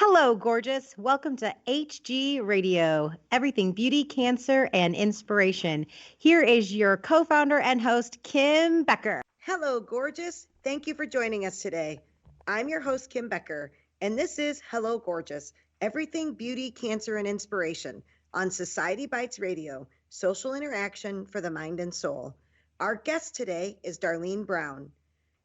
Hello, gorgeous. Welcome to HG Radio, everything beauty, cancer, and inspiration. Here is your co founder and host, Kim Becker. Hello, gorgeous. Thank you for joining us today. I'm your host, Kim Becker, and this is Hello, Gorgeous, everything beauty, cancer, and inspiration on Society Bites Radio, social interaction for the mind and soul. Our guest today is Darlene Brown.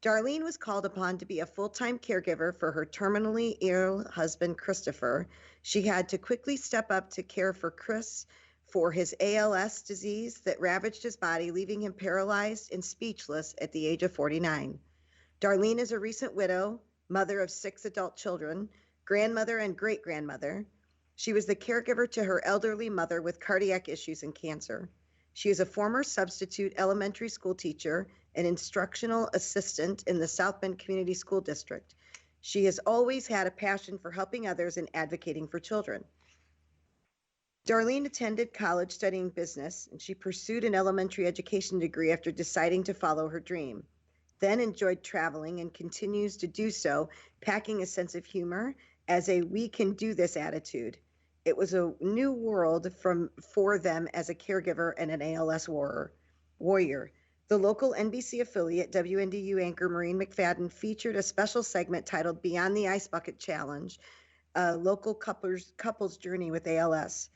Darlene was called upon to be a full-time caregiver for her terminally ill husband, Christopher. She had to quickly step up to care for Chris for his ALS disease that ravaged his body, leaving him paralyzed and speechless at the age of 49. Darlene is a recent widow, mother of 6 adult children, grandmother and great-grandmother. She was the caregiver to her elderly mother with cardiac issues and cancer. She is a former substitute elementary school teacher and instructional assistant in the South Bend Community School District. She has always had a passion for helping others and advocating for children. Darlene attended college studying business, and she pursued an elementary education degree after deciding to follow her dream. Then enjoyed traveling and continues to do so, packing a sense of humor as a "we can do this" attitude. It was a new world for them as a caregiver and an ALS warrior. The local NBC affiliate, WNDU anchor Maureen McFadden, featured a special segment titled Beyond the Ice Bucket Challenge, a local couple's journey with ALS.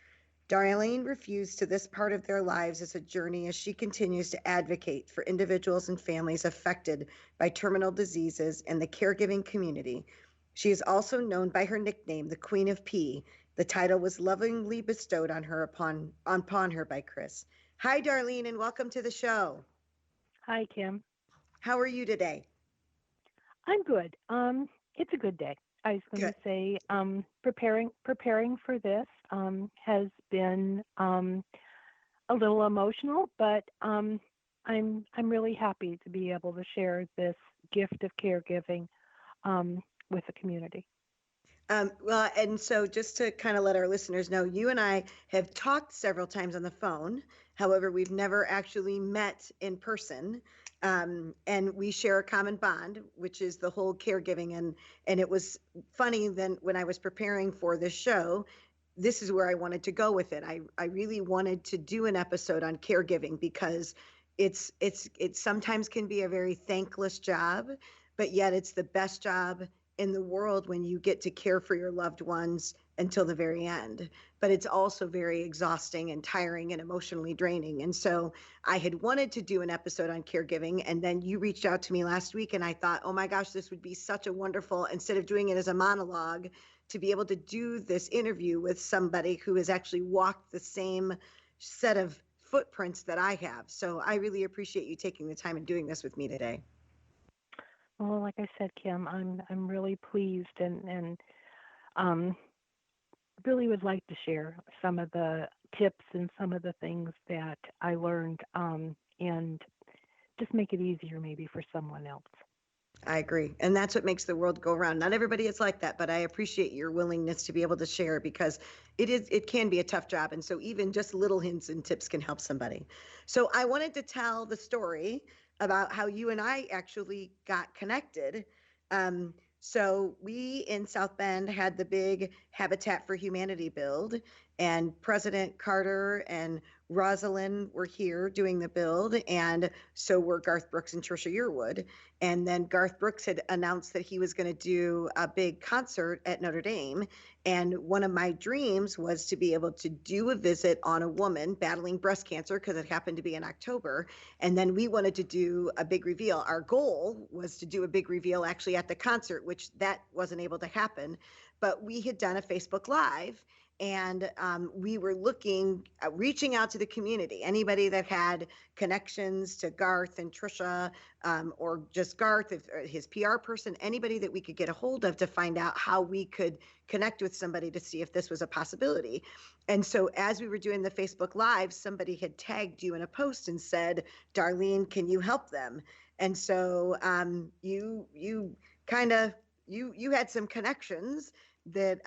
Darlene refused to this part of their lives as a journey as she continues to advocate for individuals and families affected by terminal diseases and the caregiving community. She is also known by her nickname, the Queen of Pea. The title was lovingly bestowed on her upon her by Chris. Hi, Darlene, and welcome to the show. Hi, Kim. How are you today? I'm good. It's a good day. I was going to say, preparing for this has been a little emotional, but I'm really happy to be able to share this gift of caregiving with the community. Well, and so just to kind of let our listeners know, you and I have talked several times on the phone. However, we've never actually met in person. And we share a common bond, which is the whole caregiving. And it was funny then when I was preparing for this show, this is where I wanted to go with it. I really wanted to do an episode on caregiving because it sometimes can be a very thankless job, but yet it's the best job in the world when you get to care for your loved ones until the very end. But it's also very exhausting and tiring and emotionally draining. And so I had wanted to do an episode on caregiving, and then you reached out to me last week, and I thought, oh my gosh, this would be such a wonderful, instead of doing it as a monologue, to be able to do this interview with somebody who has actually walked the same set of footprints that I have. So I really appreciate you taking the time and doing this with me today. Well, like I said, Kim, I'm really pleased and really would like to share some of the tips and some of the things that I learned and just make it easier maybe for someone else. I agree. And that's what makes the world go around. Not everybody is like that, but I appreciate your willingness to be able to share because it can be a tough job. And so even just little hints and tips can help somebody. So I wanted to tell the story about how you and I actually got connected. So we in South Bend had the big Habitat for Humanity build, and President Carter and Rosalind were here doing the build, and so were Garth Brooks and Trisha Yearwood. And then Garth Brooks had announced that he was going to do a big concert at Notre Dame. And one of my dreams was to be able to do a visit on a woman battling breast cancer because it happened to be in October. And then we wanted to do a big reveal. Our goal was to do a big reveal actually at the concert, which that wasn't able to happen. But we had done a Facebook Live. And we were reaching out to the community, anybody that had connections to Garth and Trisha, or just Garth, his PR person, anybody that we could get a hold of to find out how we could connect with somebody to see if this was a possibility. And so as we were doing the Facebook Live, somebody had tagged you in a post and said, Darlene, can you help them? And so you had some connections that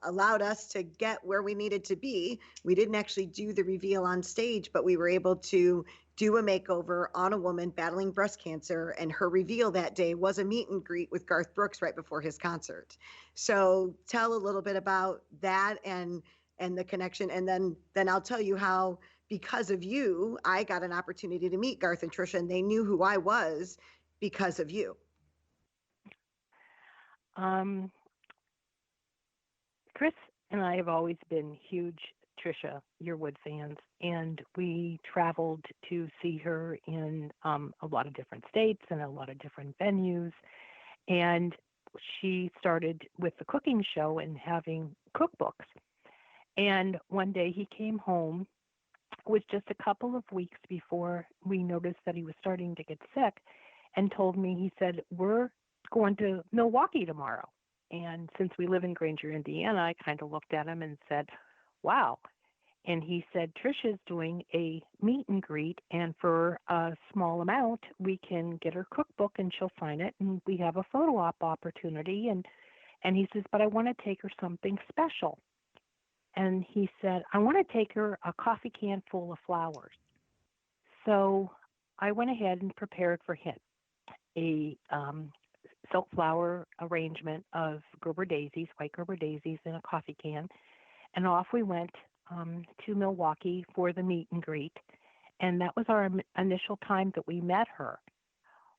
allowed us to get where we needed to be. We didn't actually do the reveal on stage, but we were able to do a makeover on a woman battling breast cancer. And her reveal that day was a meet and greet with Garth Brooks right before his concert. So tell a little bit about that and the connection. And then I'll tell you how, because of you, I got an opportunity to meet Garth and Trisha, and they knew who I was because of you. Um, Chris and I have always been huge Trisha Yearwood fans, and we traveled to see her in a lot of different states and a lot of different venues. And she started with the cooking show and having cookbooks. And one day he came home. It was just a couple of weeks before we noticed that he was starting to get sick, and told me, he said, "We're going to Milwaukee tomorrow." And since we live in Granger, Indiana, I kind of looked at him and said, "Wow." And he said, "Trisha's doing a meet and greet, and for a small amount, we can get her cookbook and she'll sign it, and we have a photo op opportunity." And he says, "But I want to take her something special." And he said, "I want to take her a coffee can full of flowers." So I went ahead and prepared for him a silk flower arrangement of Gerber daisies, white Gerber daisies, in a coffee can. And off we went to Milwaukee for the meet and greet. And that was our initial time that we met her.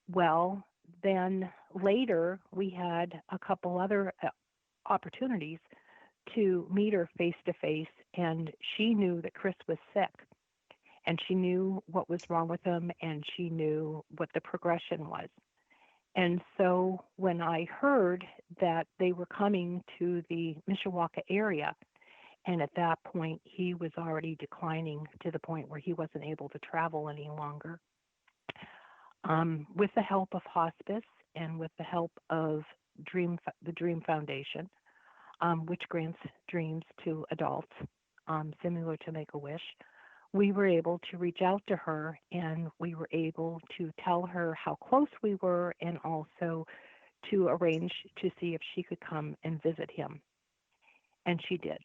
Well, then later we had a couple other opportunities to meet her face to face, and she knew that Chris was sick, and she knew what was wrong with him, and she knew what the progression was. And so when I heard that they were coming to the Mishawaka area, and at that point he was already declining to the point where he wasn't able to travel any longer, with the help of hospice and with the help of the Dream Foundation, which grants dreams to adults, similar to Make-A-Wish, we were able to reach out to her, and we were able to tell her how close we were, and also to arrange to see if she could come and visit him. And she did.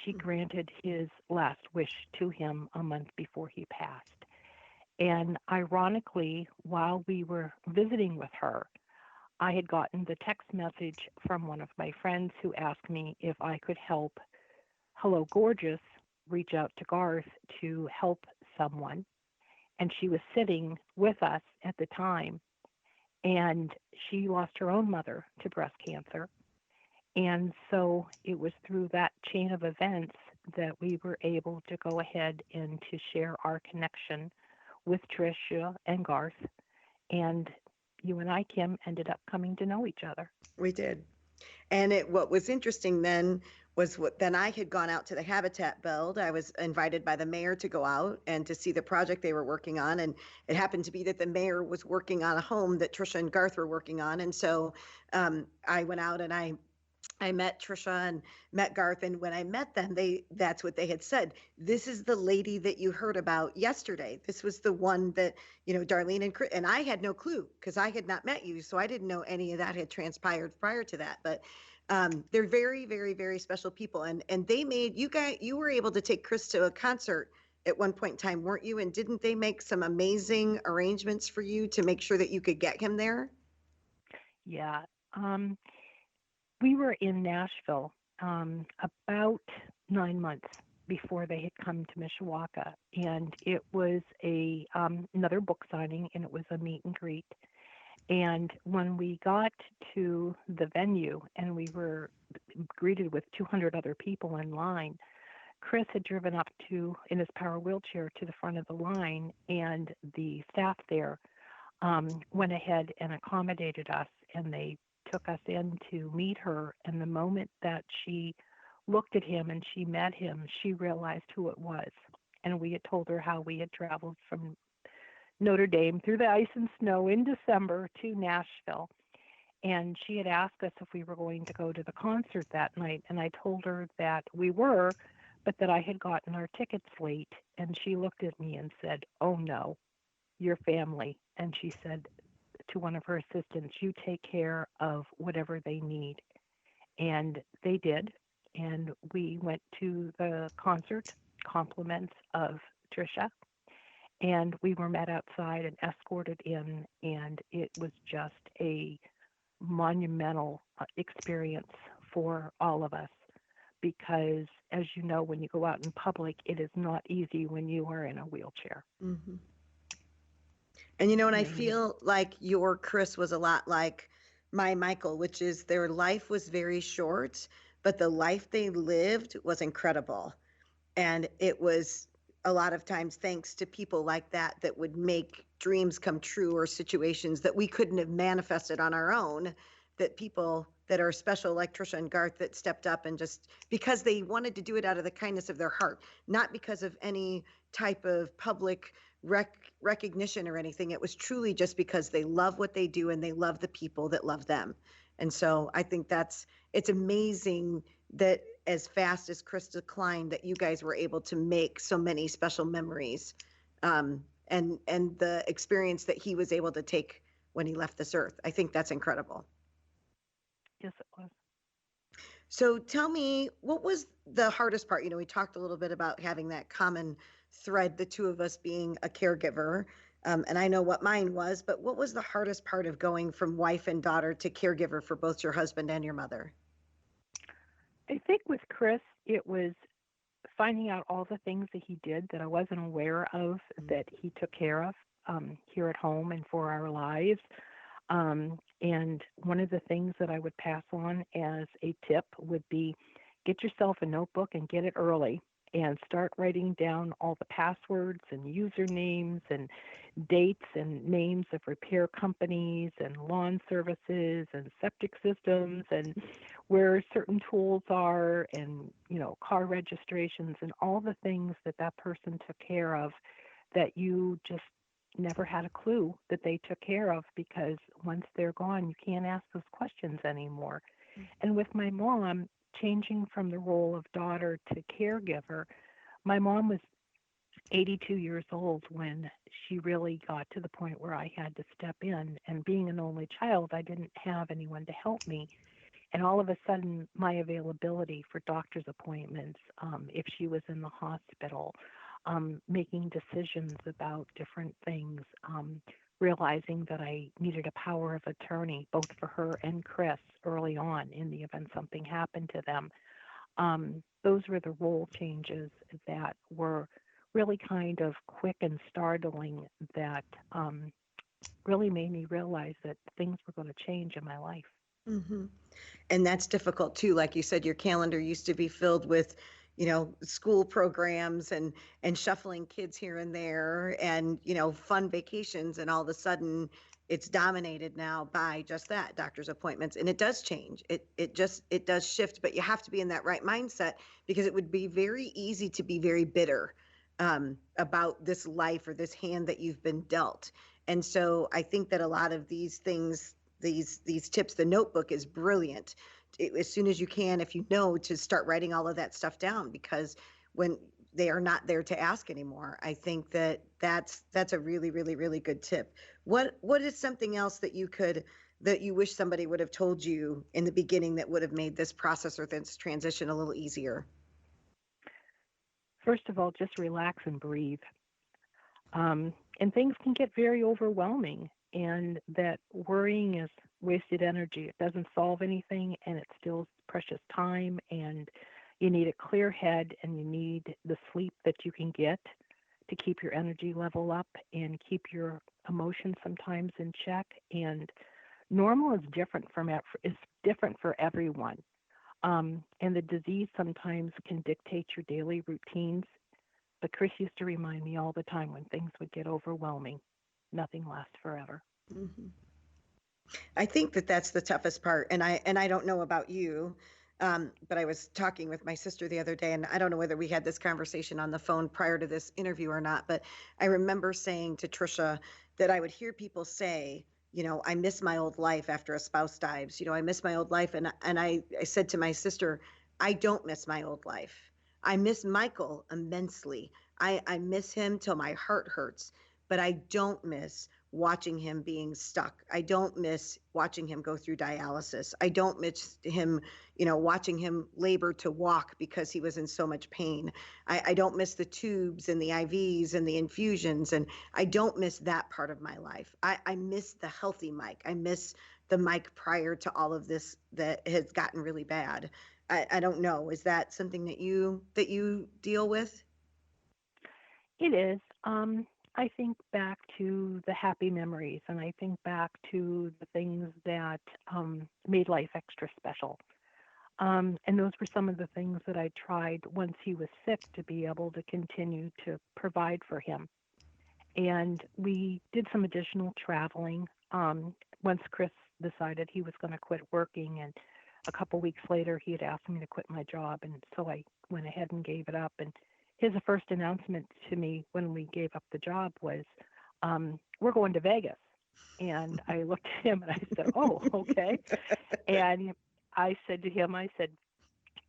She granted his last wish to him a month before he passed. And ironically, while we were visiting with her, I had gotten the text message from one of my friends who asked me if I could help Hello Gorgeous reach out to Garth to help someone. And she was sitting with us at the time, and she lost her own mother to breast cancer. And so it was through that chain of events that we were able to go ahead and to share our connection with Tricia and Garth. And you and I, Kim, ended up coming to know each other. We did. And what was interesting then was then I had gone out to the Habitat build. I was invited by the mayor to go out and to see the project they were working on. And it happened to be that the mayor was working on a home that Trisha and Garth were working on. And so I went out and I met Trisha and met Garth, and when I met them, that's what they had said. "This is the lady that you heard about yesterday. This was the one that, Darlene and Chris," and I had no clue because I had not met you, so I didn't know any of that had transpired prior to that. But they're very, very, very special people, and they made you were able to take Chris to a concert at one point in time, weren't you? And didn't they make some amazing arrangements for you to make sure that you could get him there? Yeah. We were in Nashville about 9 months before they had come to Mishawaka, and it was another book signing, and it was a meet and greet. And when we got to the venue and we were greeted with 200 other people in line, Chris had driven up in his power wheelchair to the front of the line, and the staff there went ahead and accommodated us, and they took us in to meet her. And the moment that she looked at him and she met him, she realized who it was. And we had told her how we had traveled from Notre Dame through the ice and snow in December to Nashville. And she had asked us if we were going to go to the concert that night. And I told her that we were, but that I had gotten our tickets late. And she looked at me and said, "Oh no, your family." And she said to one of her assistants, "You take care of whatever they need." And they did. And we went to the concert, compliments of Trisha. And we were met outside and escorted in, and it was just a monumental experience for all of us because, as you know, when you go out in public, it is not easy when you are in a wheelchair. Mm-hmm. And and I I mean, feel like your Chris was a lot like my Michael, which is their life was very short, but the life they lived was incredible. And it was a lot of times thanks to people like that that would make dreams come true or situations that we couldn't have manifested on our own, that people that are special like Trisha and Garth that stepped up and just because they wanted to do it out of the kindness of their heart, not because of any type of public recognition or anything. It was truly just because they love what they do and they love the people that love them. And so I think it's amazing that as fast as Chris declined, that you guys were able to make so many special memories, and the experience that he was able to take when he left this earth. I think that's incredible. yes, it was. So tell me, what was the hardest part? We talked a little bit about having that common thread, the two of us being a caregiver. And I know what mine was, but what was the hardest part of going from wife and daughter to caregiver for both your husband and your mother? I think with Chris, it was finding out all the things that he did that I wasn't aware of that he took care of here at home and for our lives. And one of the things that I would pass on as a tip would be get yourself a notebook and get it early and start writing down all the passwords and usernames and dates and names of repair companies and lawn services and septic systems and where certain tools are and car registrations and all the things that that person took care of that you just never had a clue that they took care of, because once they're gone you can't ask those questions anymore. And with my mom changing from the role of daughter to caregiver, my mom was 82 years old when she really got to the point where I had to step in. And being an only child, I didn't have anyone to help me. And all of a sudden, my availability for doctor's appointments, if she was in the hospital, making decisions about different things, realizing that I needed a power of attorney, both for her and Chris early on in the event something happened to them. Those were the role changes that were really kind of quick and startling that really made me realize that things were going to change in my life. Mm-hmm. And that's difficult too. Like you said, your calendar used to be filled with, school programs and shuffling kids here and there and, fun vacations. And all of a sudden it's dominated now by just that, doctor's appointments. And it does change. It does shift, but you have to be in that right mindset, because it would be very easy to be very bitter about this life or this hand that you've been dealt. And so I think that a lot of these things, these tips, the notebook is brilliant. As soon as you can, if to start writing all of that stuff down, because when they are not there to ask anymore, I think that's a really, really, really good tip. What is something else that you wish somebody would have told you in the beginning that would have made this process or this transition a little easier? First of all, just relax and breathe. And things can get very overwhelming, and that worrying is wasted energy. It doesn't solve anything, and it steals precious time, and you need a clear head, and you need the sleep that you can get to keep your energy level up and keep your emotions sometimes in check. And normal is different for everyone. And the disease sometimes can dictate your daily routines. But Chris used to remind me all the time when things would get overwhelming, nothing lasts forever. Mm-hmm. I think that that's the toughest part. And I don't know about you, but I was talking with my sister the other day, and I don't know whether we had this conversation on the phone prior to this interview or not, but I remember saying to Trisha that I would hear people say, I miss my old life after a spouse dies. I miss my old life. And I said to my sister, I don't miss my old life. I miss Michael immensely. I miss him till my heart hurts, but I don't miss watching him being stuck. I don't miss watching him go through dialysis. I don't miss him, watching him labor to walk because he was in so much pain. I don't miss the tubes and the IVs and the infusions. And I don't miss that part of my life. I miss the healthy Mike. I miss the Mike prior to all of this that has gotten really bad. I don't know. Is that something that you deal with? It is. I think back to the happy memories, and I think back to the things that made life extra special. And those were some of the things that I tried once he was sick to be able to continue to provide for him. And we did some additional traveling once Chris decided he was going to quit working. And a couple weeks later, he had asked me to quit my job. And so I went ahead and gave it up. And his first announcement to me when we gave up the job was, we're going to Vegas. And I looked at him and I said, oh, okay. And I said to him, I said,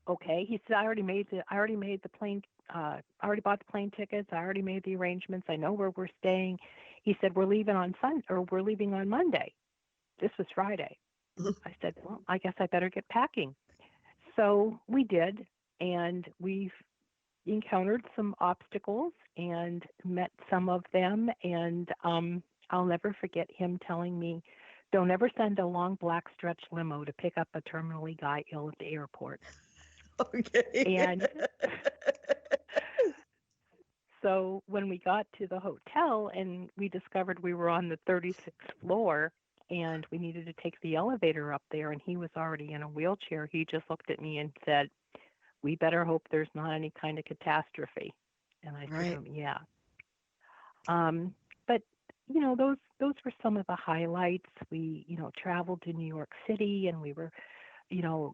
okay. He said, I already made the plane, I already bought the plane tickets. I already made the arrangements. I know where we're staying. He said, we're leaving on Monday. This was Friday. I said, well, I guess I better get packing. So we did, and we encountered some obstacles and met some of them. And I'll never forget him telling me, don't ever send a long black stretch limo to pick up a terminally guy ill at the airport. Okay. And so when we got to the hotel and we discovered we were on the 36th floor and we needed to take the elevator up there and he was already in a wheelchair, he just looked at me and said, we better hope there's not any kind of catastrophe. And I said to Right. him, yeah. But those were some of the highlights. We traveled to New York City, and we were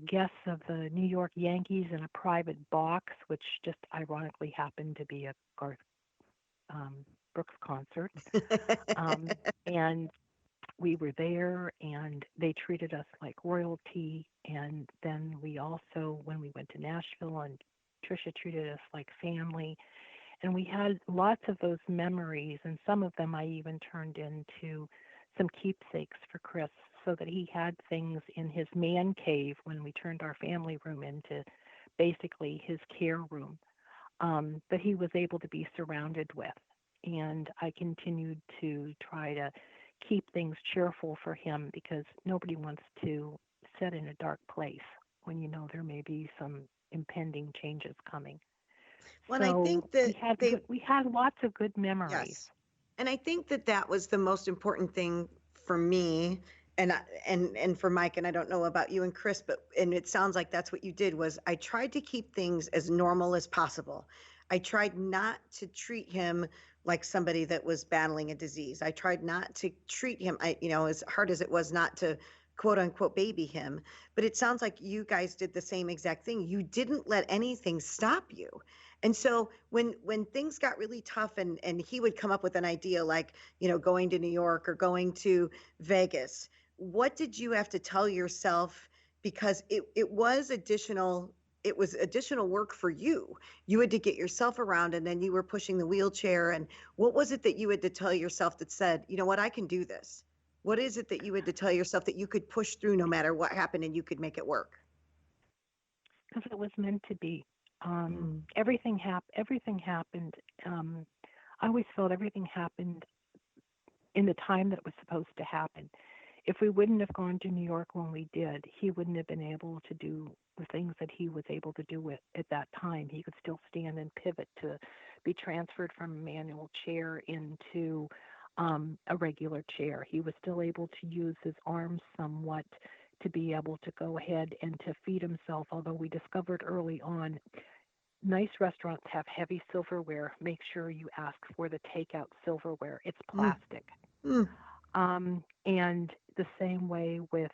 guests of the New York Yankees in a private box, which just ironically happened to be a Garth um, Brooks concert. Um, and we were there, and they treated us like royalty. And then we also, when we went to Nashville, and Trisha treated us like family. And we had lots of those memories, and some of them I even turned into some keepsakes for Chris so that he had things in his man cave when we turned our family room into basically his care room that he was able to be surrounded with. And I continued to try to keep things cheerful for him because nobody wants to sit in a dark place when there may be some impending changes coming. Well, and I So think that they we had lots of good memories. yes. And I think that that was the most important thing for me and for Mike, and I don't know about you and Chris, but and it sounds like that's what you did was I tried to keep things as normal as possible. I tried not to treat him like somebody that was battling a disease. I tried not to treat him, as hard as it was not to quote unquote baby him, but it sounds like you guys did the same exact thing. You didn't let anything stop you. And so when things got really tough and he would come up with an idea like, going to New York or going to Vegas, what did you have to tell yourself? Because it was additional work for you. You had to get yourself around and then you were pushing the wheelchair. And what was it that you had to tell yourself that said, you know what, I can do this? What is it that you had to tell yourself that you could push through no matter what happened and you could make it work? Because it was meant to be. Mm. Everything happened. I always felt everything happened in the time that it was supposed to happen. If we wouldn't have gone to New York when we did, he wouldn't have been able to do the things that he was able to do at that time. He could still stand and pivot to be transferred from a manual chair into a regular chair. He was still able to use his arms somewhat to be able to go ahead and to feed himself, although we discovered early on nice restaurants have heavy silverware. Make sure you ask for the takeout silverware. It's Mm. plastic. Mm. And the same way with,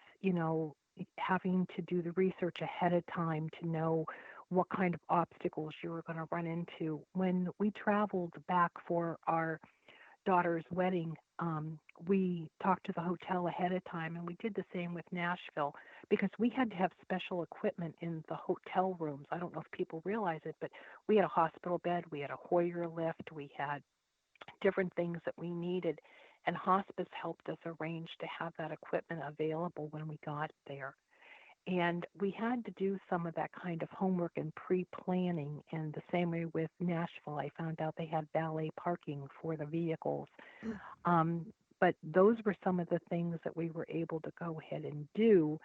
having to do the research ahead of time to know what kind of obstacles you were going to run into. When we traveled back for our daughter's wedding, we talked to the hotel ahead of time, and we did the same with Nashville because we had to have special equipment in the hotel rooms. I don't know if people realize it, but we had a hospital bed, we had a Hoyer lift, we had different things that we needed. And hospice helped us arrange to have that equipment available when we got there. And we had to do some of that kind of homework and pre-planning. And the same way with Nashville, I found out they had valet parking for the vehicles. Mm. But those were some of the things that we were able to go ahead and do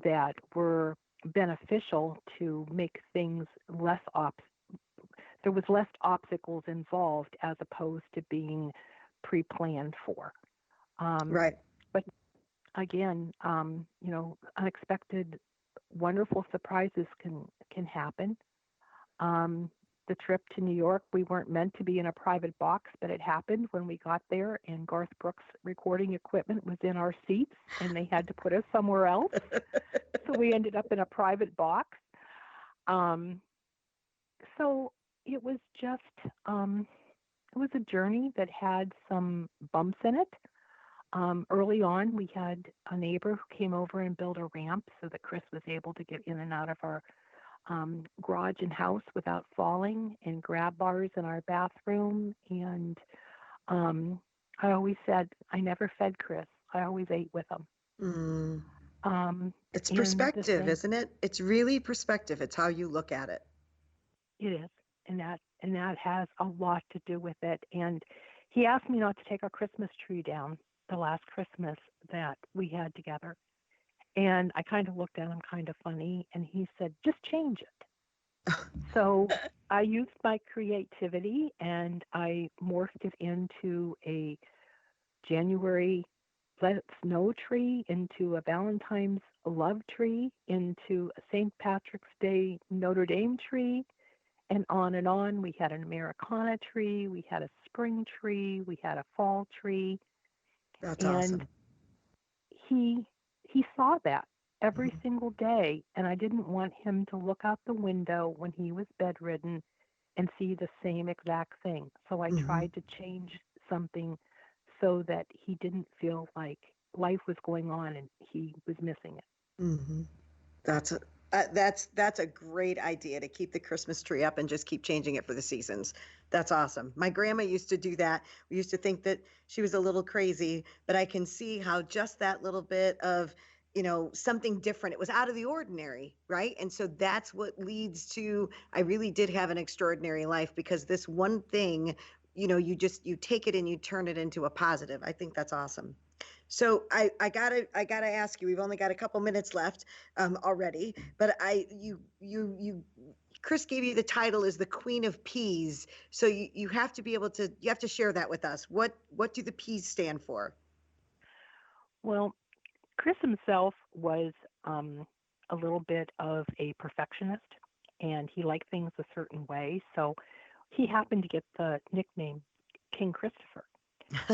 that were beneficial to make things less there was less obstacles involved as opposed to being pre-planned for. Right. But again, unexpected, wonderful surprises can happen. Um, the trip to New York, we weren't meant to be in a private box, but it happened when we got there, and Garth Brooks' recording equipment was in our seats, and they had to put us somewhere else. So we ended up in a private box. Um, so it was just, it was a journey that had some bumps in it. Early on, we had a neighbor who came over and built a ramp so that Chris was able to get in and out of our garage and house without falling, and grab bars in our bathroom. And I always said I never fed Chris. I always ate with him. Mm. It's And the perspective, same, isn't it? It's really perspective. It's how you look at it. it is, and that has a lot to do with it. And he asked me not to take our Christmas tree down the last Christmas that we had together. And I kind of looked at him kind of funny, and he said, just change it. So I used my creativity, and I morphed it into a January let it snow tree, into a Valentine's love tree, into a St. Patrick's Day Notre Dame tree, and on and on. We had an Americana tree, we had a spring tree, we had a fall tree. That's And awesome. he saw that every Mhm. single day, and I didn't want him to look out the window when he was bedridden and see the same exact thing. So I Mhm. tried to change something so that he didn't feel like life was going on and he was missing it. Mhm. That's a that's a great idea to keep the Christmas tree up and just keep changing it for the seasons. That's awesome. My grandma used to do that. We used to think that she was a little crazy, but I can see how just that little bit of, something different. It was out of the ordinary, right? And so that's what leads to I really did have an extraordinary life because this one thing, you take it and you turn it into a positive. I think that's awesome. So I gotta ask you. We've only got a couple minutes left already, but Chris gave you the title as the Queen of Peas. So you have to be able to you have to share that with us. What do the P's stand for? Well, Chris himself was a little bit of a perfectionist, and he liked things a certain way. So he happened to get the nickname King Christopher.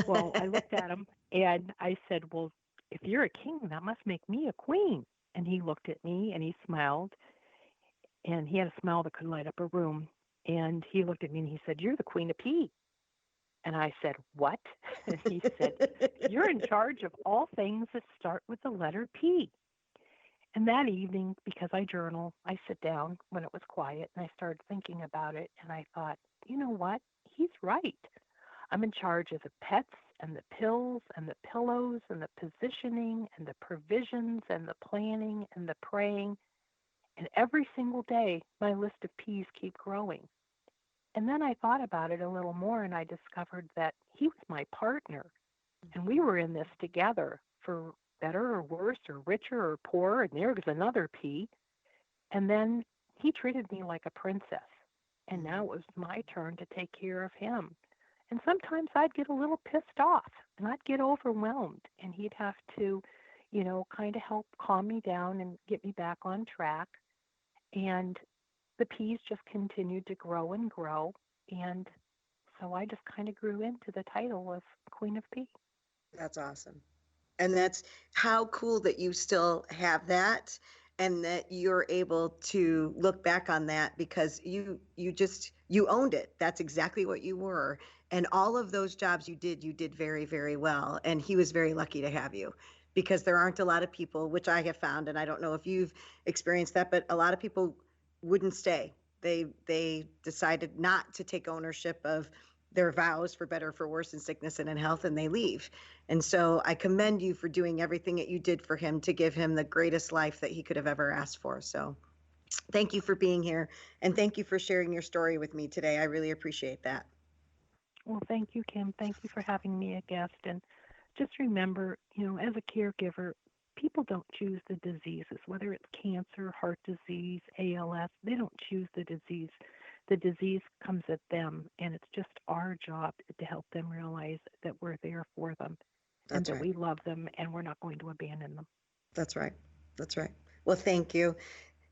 Well, I looked at him and I said, well, if you're a king, that must make me a queen. And he looked at me and he smiled, and he had a smile that could light up a room. And he looked at me and he said, you're the queen of pea. And I said, what? And he said, you're in charge of all things that start with the letter P. And that evening, because I journal, I sit down when it was quiet and I started thinking about it. And I thought, you know what? He's right. I'm in charge of the pets and the pills and the pillows and the positioning and the provisions and the planning and the praying. And every single day, my list of P's keep growing. And then I thought about it a little more and I discovered that he was my partner and we were in this together for better or worse or richer or poorer. And there was another P. And then he treated me like a princess. And now it was my turn to take care of him. And sometimes I'd get a little pissed off and I'd get overwhelmed and he'd have to, kind of help calm me down and get me back on track. And the peas just continued to grow and grow. And so I just kind of grew into the title of Queen of Pea. That's awesome. And that's how cool that you still have that and that you're able to look back on that because you owned it. That's exactly what you were. And all of those jobs you did very, very well. And he was very lucky to have you because there aren't a lot of people, which I have found, and I don't know if you've experienced that, but a lot of people wouldn't stay. They decided not to take ownership of their vows for better, for worse, in sickness and in health, and they leave. And so I commend you for doing everything that you did for him to give him the greatest life that he could have ever asked for. So thank you for being here, and thank you for sharing your story with me today. I really appreciate that. Well, thank you, Kim. Thank you for having me a guest. And just remember, as a caregiver, people don't choose the diseases, whether it's cancer, heart disease, ALS, they don't choose the disease. The disease comes at them, and it's just our job to help them realize that we're there for them and That's that right. we love them and we're not going to abandon them. That's right. That's right. Well, thank you.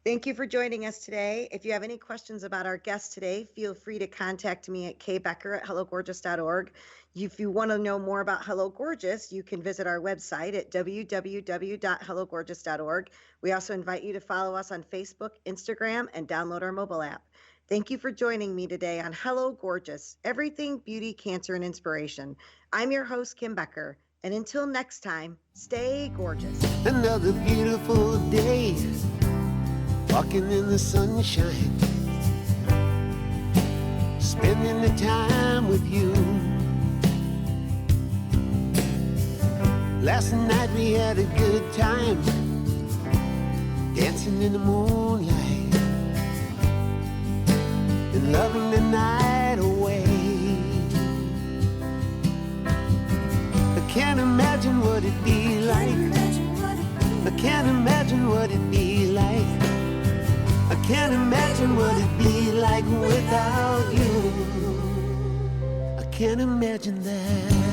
Thank you for joining us today. If you have any questions about our guest today, feel free to contact me at kbecker@hellogorgeous.org. If you want to know more about Hello Gorgeous, you can visit our website at www.hellogorgeous.org. We also invite you to follow us on Facebook, Instagram, and download our mobile app. Thank you for joining me today on Hello Gorgeous, Everything Beauty, Cancer, and Inspiration. I'm your host, Kim Becker. And until next time, stay gorgeous. Another beautiful day, walking in the sunshine, spending the time with you. Last night we had a good time, dancing in the moonlight and loving the night away. I can't imagine what it'd be like. I can't imagine what it'd be like. I can't imagine what it'd be like without you. I can't imagine that.